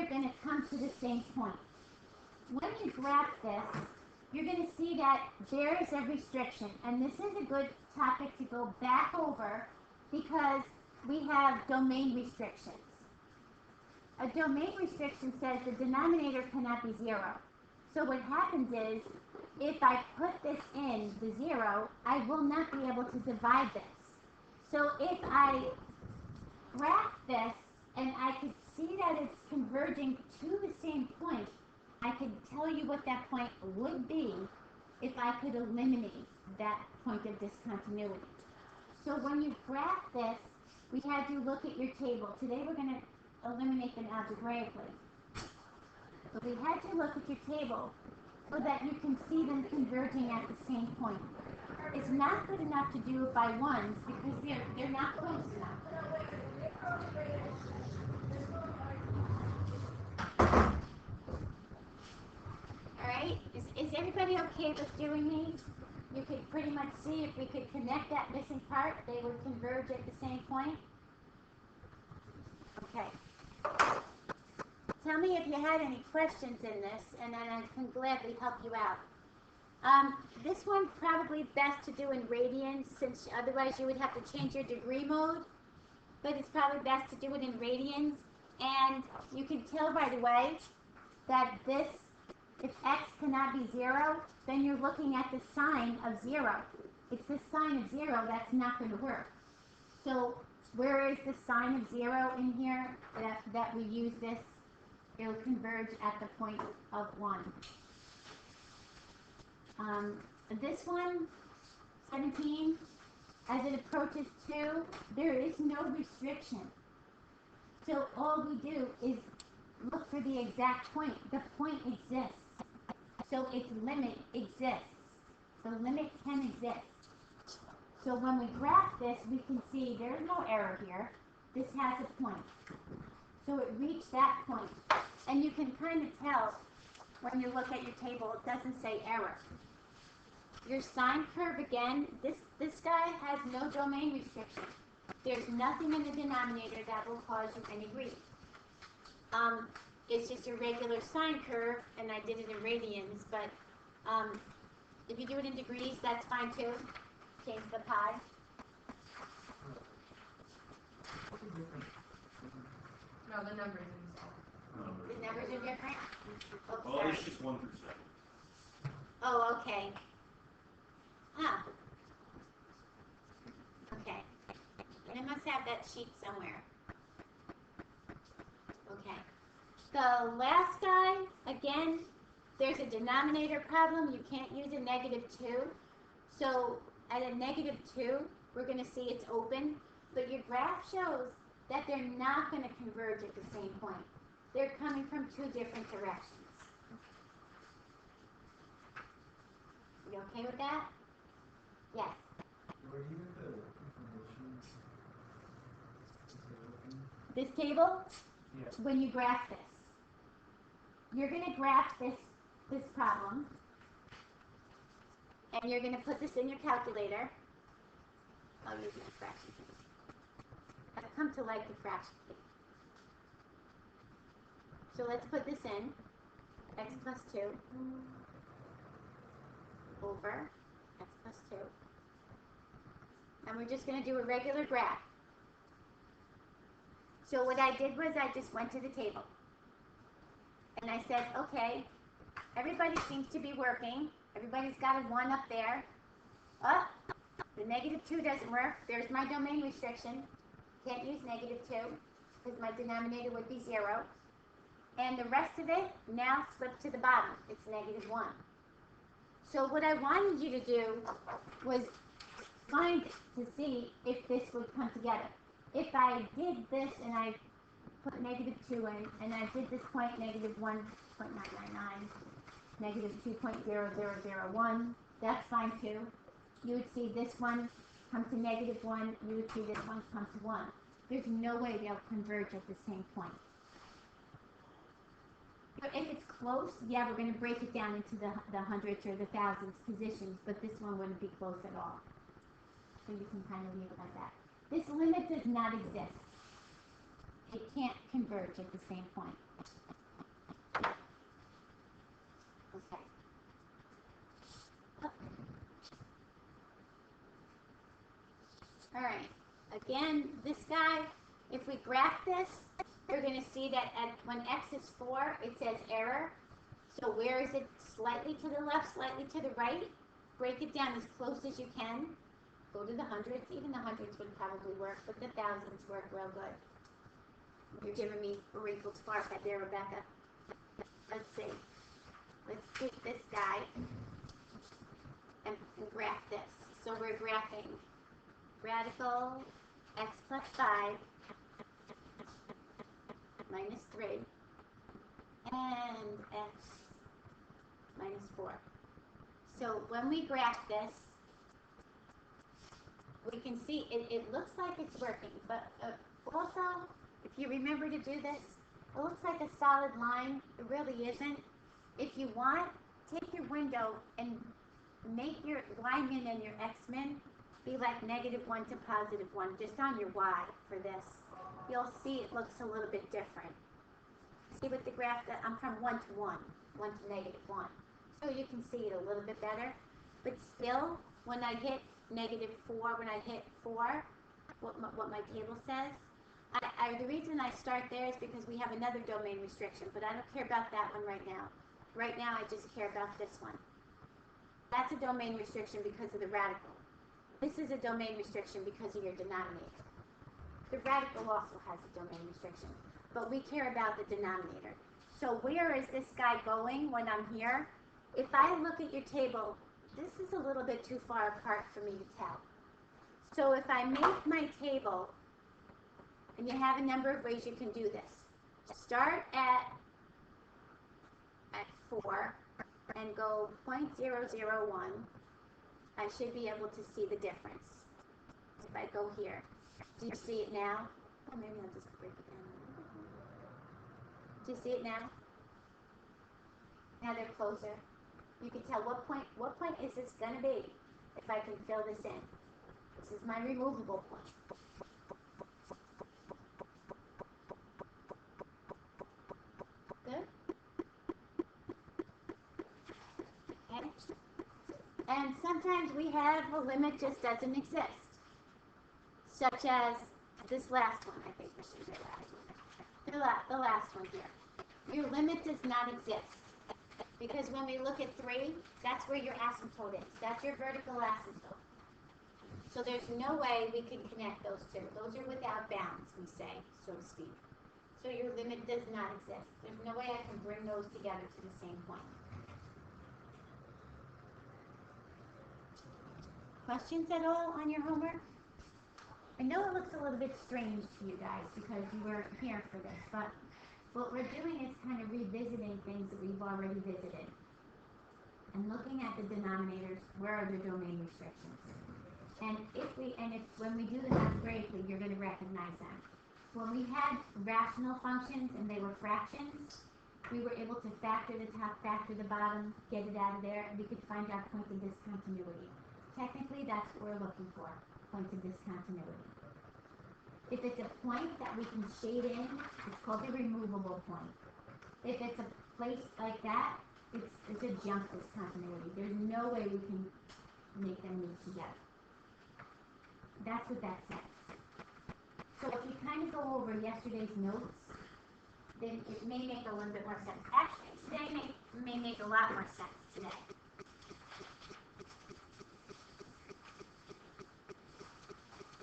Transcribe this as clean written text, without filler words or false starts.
they're going to come to the same point. When you graph this, you're going to see that there is a restriction, and this is a good topic to go back over because we have domain restrictions. A domain restriction says the denominator cannot be 0. So what happens is, if I put this in the 0, I will not be able to divide this. So if I graph this and I could see that it's converging to the same point, I could tell you what that point would be if I could eliminate that point of discontinuity. So when you graph this, we had you look at your table. Today we're going to eliminate them algebraically. But we had you look at your table so that you can see them converging at the same point. It's not good enough to do it by ones because they're not close enough. Alright, is everybody okay with doing these? You could pretty much see if we could connect that missing part, they would converge at the same point. Okay. Tell me if you had any questions in this, and then I can gladly help you out. This one probably best to do in radians, since otherwise you would have to change your degree mode. But it's probably best to do it in radians. And you can tell right away that this, if x cannot be 0, then you're looking at the sign of 0. It's the sign of 0 that's not going to work. So where is the sign of 0 in here that we use this? It'll converge at the point of 1. This one, 17, as it approaches 2, there is no restriction. So all we do is look for the exact point. The point exists. So its limit exists. The limit can exist. So when we graph this, we can see there's no error here. This has a point. So it reached that point. And you can kind of tell when you look at your table, it doesn't say error. Your sine curve, again, this guy has no domain restriction. There's nothing in the denominator that will cause you any grief. It's just a regular sine curve, and I did it in radians, but if you do it in degrees, that's fine too. Change the pi. No, the numbers themselves. The numbers are different? Oh, well, sorry. it's just 1 through 7. Oh, okay. Huh. Okay. I must have that sheet somewhere. Okay. The last guy, again, there's a denominator problem. You can't use a -2. So at a -2, we're going to see it's open. But your graph shows that they're not going to converge at the same point. They're coming from 2 different directions. You okay with that? Yes. Where do you get the information? This table, Yeah. when you graph this, you're going to graph this problem, and you're going to put this in your calculator. I'll use my fraction key. I've come to like the fraction key. So let's put this in, x plus 2 over x plus 2. And we're just going to do a regular graph. So what I did was I just went to the table. And I said, okay, everybody seems to be working. Everybody's got a 1 up there. Oh, the -2 doesn't work. There's my domain restriction. Can't use -2 because my denominator would be 0. And the rest of it now slipped to the bottom. It's -1. So what I wanted you to do was find it to see if this would come together. If I did this and I put -2 in, and I did this point -1.999, -2.0001, that's fine too. You would see this one come to -1, you would see this one come to 1. There's no way they'll converge at the same point. But if it's close, yeah, we're going to break it down into the hundreds or the thousands positions, but this one wouldn't be close at all. So you can kind of leave it like that. This limit does not exist. It can't converge at the same point. Again, this guy, if we graph this, you're going to see that when x is 4, it says error. So where is it slightly to the left, slightly to the right? Break it down as close as you can. Go to the hundreds. Even the hundreds would probably work, but the thousands work real good. You're giving me or equals far right there, Rebecca. Let's see. Let's take this guy and graph this. So we're graphing radical x plus 5 minus 3 and x minus 4. So when we graph this, we can see it looks like it's working, but also, if you remember to do this, it looks like a solid line. It really isn't. If you want, take your window and make your y-min and your x-min be like -1 to +1, just on your y for this. You'll see it looks a little bit different. See with the graph that I'm from 1 to 1, 1 to -1. So you can see it a little bit better. But still, when I hit -4, when I hit 4, what my table says, the reason I start there is because we have another domain restriction, but I don't care about that one right now. Right now, I just care about this one. That's a domain restriction because of the radical. This is a domain restriction because of your denominator. The radical also has a domain restriction, but we care about the denominator. So where is this guy going when I'm here? If I look at your table, this is a little bit too far apart for me to tell. So if I make my table, and you have a number of ways you can do this. Start at 4 and go 0.001. I should be able to see the difference. If I go here, do you see it now? Oh, maybe I'll just break it down. Do you see it now? Now they're closer. You can tell what point is this going to be if I can fill this in. This is my removable point. Good? Okay. And sometimes we have a limit just doesn't exist. Such as this last one. I think this is the last one. The last one here. Your limit does not exist. Because when we look at 3, that's where your asymptote is. That's your vertical asymptote. So there's no way we can connect those two. Those are without bounds, we say, so to speak. So your limit does not exist. There's no way I can bring those together to the same point. Questions at all on your homework? I know it looks a little bit strange to you guys because you weren't here for this, but what we're doing is kind of revisiting things that we've already visited. And looking at the denominators, where are the domain restrictions? And when we do them algebraically, you're going to recognize them. When we had rational functions and they were fractions, we were able to factor the top, factor the bottom, get it out of there, and we could find our point of discontinuity. Technically, that's what we're looking for, point of discontinuity. If it's a point that we can shade in, it's called a removable point. If it's a place like that, it's a jump discontinuity. There's no way we can make them move together. That's what that says. So if you kind of go over yesterday's notes, then it may make a little bit more sense. Actually, today may make a lot more sense today.